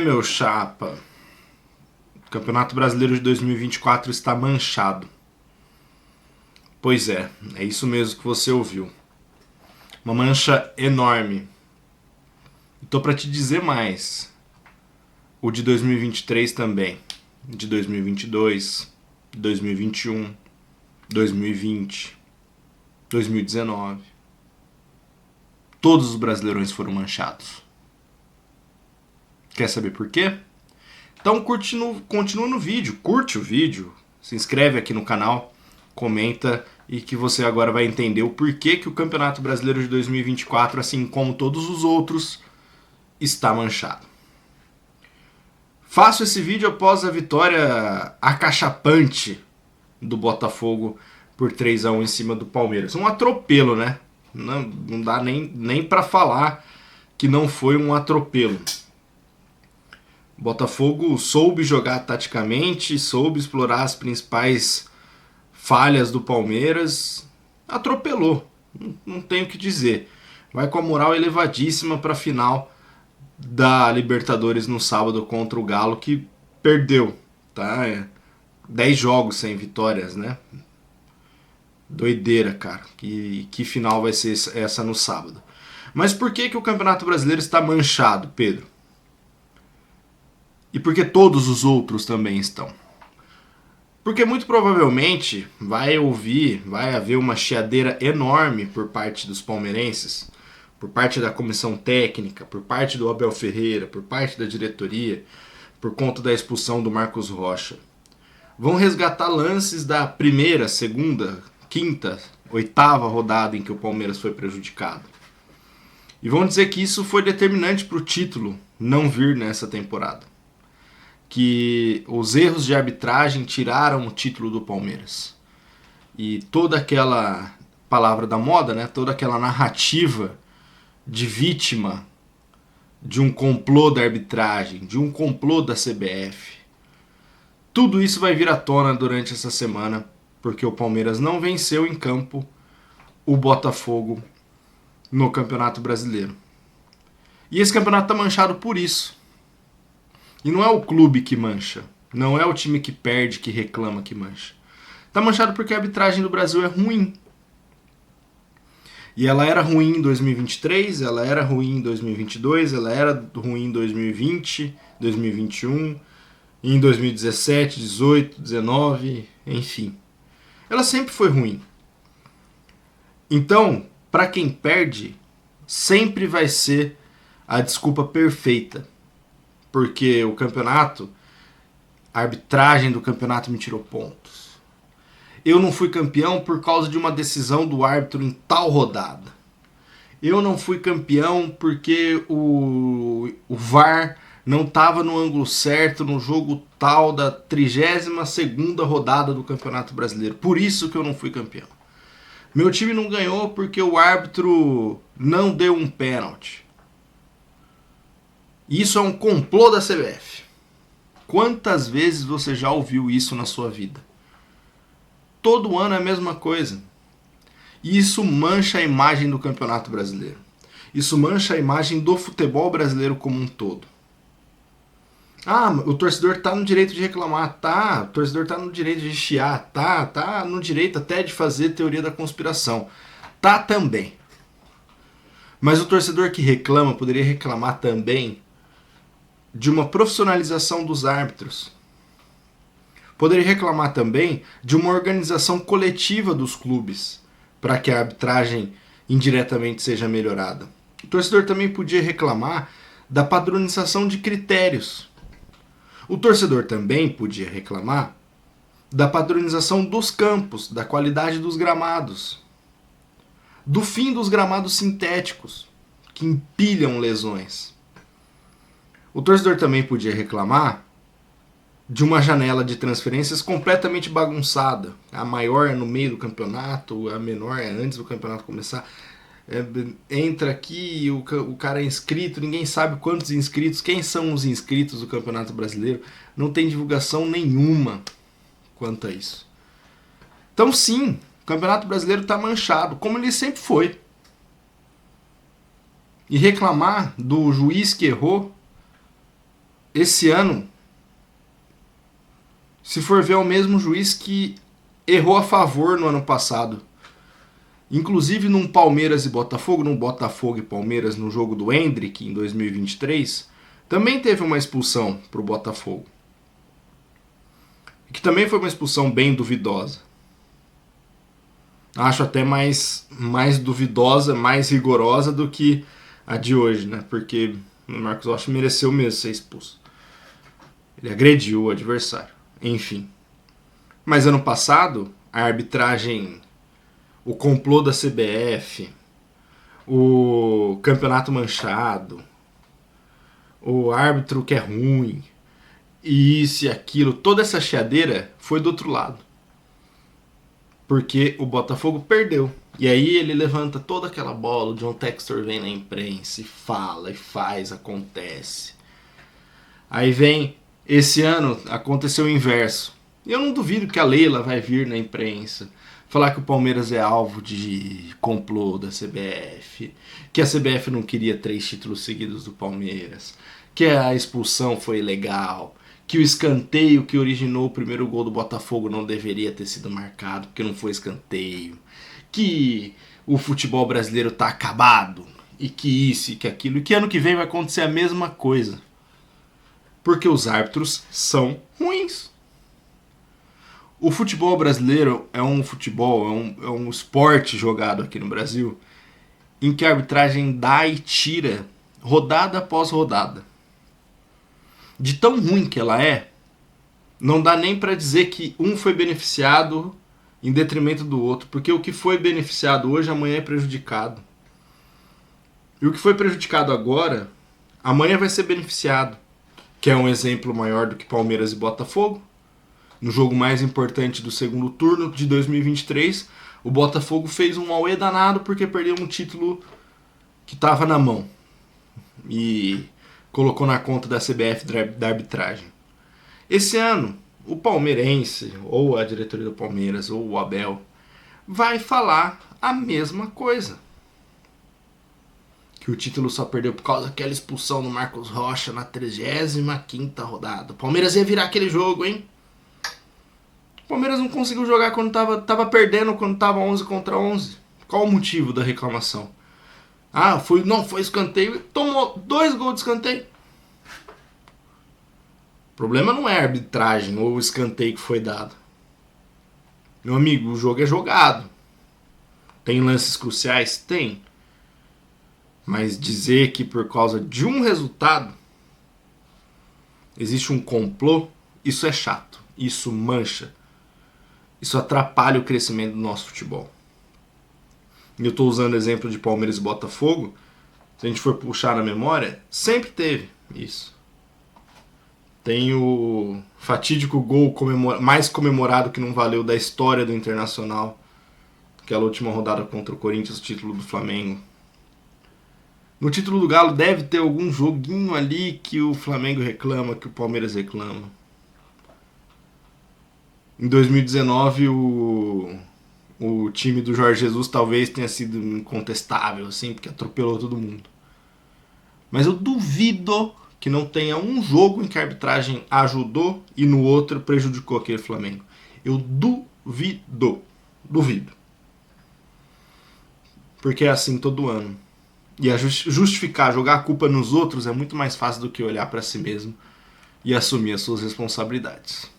Meu chapa. O Campeonato Brasileiro de 2024 está manchado. Pois é isso mesmo que você ouviu. Uma mancha enorme. E tô pra te dizer mais. O de 2023 também. De 2022, 2021, 2020, 2019. Todos os brasileirões foram manchados. Quer saber por quê? Então continua no vídeo, curte o vídeo, se inscreve aqui no canal, comenta e que você agora vai entender o porquê que o Campeonato Brasileiro de 2024, assim como todos os outros, está manchado. Faço esse vídeo após a vitória acachapante do Botafogo por 3-1 em cima do Palmeiras. Um atropelo, né? Não dá nem para falar que não foi um atropelo. O Botafogo soube jogar taticamente, soube explorar as principais falhas do Palmeiras, atropelou, não tenho o que dizer. Vai com a moral elevadíssima para a final da Libertadores no sábado contra o Galo, que perdeu, tá? 10 jogos sem vitórias, né? Doideira, cara. Que final vai ser essa no sábado? Mas por que o Campeonato Brasileiro está manchado, Pedro? E por que todos os outros também estão? Porque muito provavelmente vai haver uma chiadeira enorme por parte dos palmeirenses, por parte da comissão técnica, por parte do Abel Ferreira, por parte da diretoria, por conta da expulsão do Marcos Rocha. Vão resgatar lances da primeira, segunda, quinta, oitava rodada em que o Palmeiras foi prejudicado. E vão dizer que isso foi determinante para o título não vir nessa temporada. Que os erros de arbitragem tiraram o título do Palmeiras. E toda aquela palavra da moda, né, toda aquela narrativa de vítima de um complô da arbitragem, de um complô da CBF, tudo isso vai vir à tona durante essa semana, porque o Palmeiras não venceu em campo o Botafogo no Campeonato Brasileiro. E esse campeonato está manchado por isso. E não é o clube que mancha, não é o time que perde, que reclama que mancha. Tá manchado porque a arbitragem do Brasil é ruim. E ela era ruim em 2023, ela era ruim em 2022, ela era ruim em 2020, 2021, em 2017, 18, 19, enfim. Ela sempre foi ruim. Então, para quem perde, sempre vai ser a desculpa perfeita. Porque o campeonato, a arbitragem do campeonato me tirou pontos. Eu não fui campeão por causa de uma decisão do árbitro em tal rodada. Eu não fui campeão porque o VAR não estava no ângulo certo no jogo tal da 32ª rodada do Campeonato Brasileiro. Por isso que eu não fui campeão. Meu time não ganhou porque o árbitro não deu um pênalti. Isso é um complô da CBF. Quantas vezes você já ouviu isso na sua vida? Todo ano é a mesma coisa. E isso mancha a imagem do Campeonato Brasileiro. Isso mancha a imagem do futebol brasileiro como um todo. Ah, o torcedor tá no direito de reclamar, tá. O torcedor tá no direito de chiar, tá no direito até de fazer teoria da conspiração. Tá também. Mas o torcedor que reclama poderia reclamar também de uma profissionalização dos árbitros. Poderia reclamar também de uma organização coletiva dos clubes para que a arbitragem indiretamente seja melhorada. O torcedor também podia reclamar da padronização de critérios. O torcedor também podia reclamar da padronização dos campos, da qualidade dos gramados, do fim dos gramados sintéticos, que empilham lesões. O torcedor também podia reclamar de uma janela de transferências completamente bagunçada. A maior é no meio do campeonato, a menor é antes do campeonato começar. Entra aqui, o cara é inscrito, ninguém sabe quantos inscritos, quem são os inscritos do Campeonato Brasileiro. Não tem divulgação nenhuma quanto a isso. Então sim, o Campeonato Brasileiro está manchado, como ele sempre foi. E reclamar do juiz que errou esse ano, se for ver, é o mesmo juiz que errou a favor no ano passado. Inclusive num Palmeiras e Botafogo, num Botafogo e Palmeiras, no jogo do Endrick em 2023, também teve uma expulsão pro Botafogo. Que também foi uma expulsão bem duvidosa. Acho até mais duvidosa, mais rigorosa do que a de hoje, né? Porque o Marcos Rocha mereceu mesmo ser expulso. Ele agrediu o adversário. Enfim. Mas ano passado, a arbitragem, o complô da CBF, o campeonato manchado, o árbitro que é ruim, e isso e aquilo, toda essa chiadeira foi do outro lado. Porque o Botafogo perdeu. E aí ele levanta toda aquela bola, o John Textor vem na imprensa e fala, e faz, acontece. Aí vem, esse ano aconteceu o inverso. E eu não duvido que a Leila vai vir na imprensa falar que o Palmeiras é alvo de complô da CBF, que a CBF não queria 3 títulos seguidos do Palmeiras, que a expulsão foi ilegal, que o escanteio que originou o primeiro gol do Botafogo não deveria ter sido marcado, porque não foi escanteio, que o futebol brasileiro tá acabado, e que isso e que aquilo, e que ano que vem vai acontecer a mesma coisa. Porque os árbitros são ruins. O futebol brasileiro é um futebol, é um esporte jogado aqui no Brasil, em que a arbitragem dá e tira, rodada após rodada. De tão ruim que ela é, não dá nem para dizer que um foi beneficiado em detrimento do outro, porque o que foi beneficiado hoje, amanhã é prejudicado. E o que foi prejudicado agora, amanhã vai ser beneficiado. Que é um exemplo maior do que Palmeiras e Botafogo. No jogo mais importante do segundo turno de 2023, o Botafogo fez um auê danado porque perdeu um título que estava na mão. E colocou na conta da CBF da arbitragem. Esse ano, o palmeirense, ou a diretoria do Palmeiras, ou o Abel, vai falar a mesma coisa. Que o título só perdeu por causa daquela expulsão do Marcos Rocha na 35ª rodada. O Palmeiras ia virar aquele jogo, hein? O Palmeiras não conseguiu jogar quando tava perdendo, quando tava 11 contra 11. Qual o motivo da reclamação? Ah, não foi escanteio, tomou 2 gols de escanteio. O problema não é a arbitragem ou o escanteio que foi dado. Meu amigo, o jogo é jogado. Tem lances cruciais? Tem. Mas dizer que por causa de um resultado existe um complô, isso é chato. Isso mancha. Isso atrapalha o crescimento do nosso futebol. E eu estou usando o exemplo de Palmeiras e Botafogo. Se a gente for puxar na memória, sempre teve isso. Tem o fatídico gol mais comemorado que não valeu da história do Internacional. Aquela última rodada contra o Corinthians, o título do Flamengo. No título do Galo deve ter algum joguinho ali que o Flamengo reclama, que o Palmeiras reclama. Em 2019, o time do Jorge Jesus talvez tenha sido incontestável, assim, porque atropelou todo mundo. Mas eu duvido que não tenha um jogo em que a arbitragem ajudou e no outro prejudicou aquele Flamengo. Eu duvido. Duvido. Porque é assim todo ano. E justificar, jogar a culpa nos outros é muito mais fácil do que olhar para si mesmo e assumir as suas responsabilidades.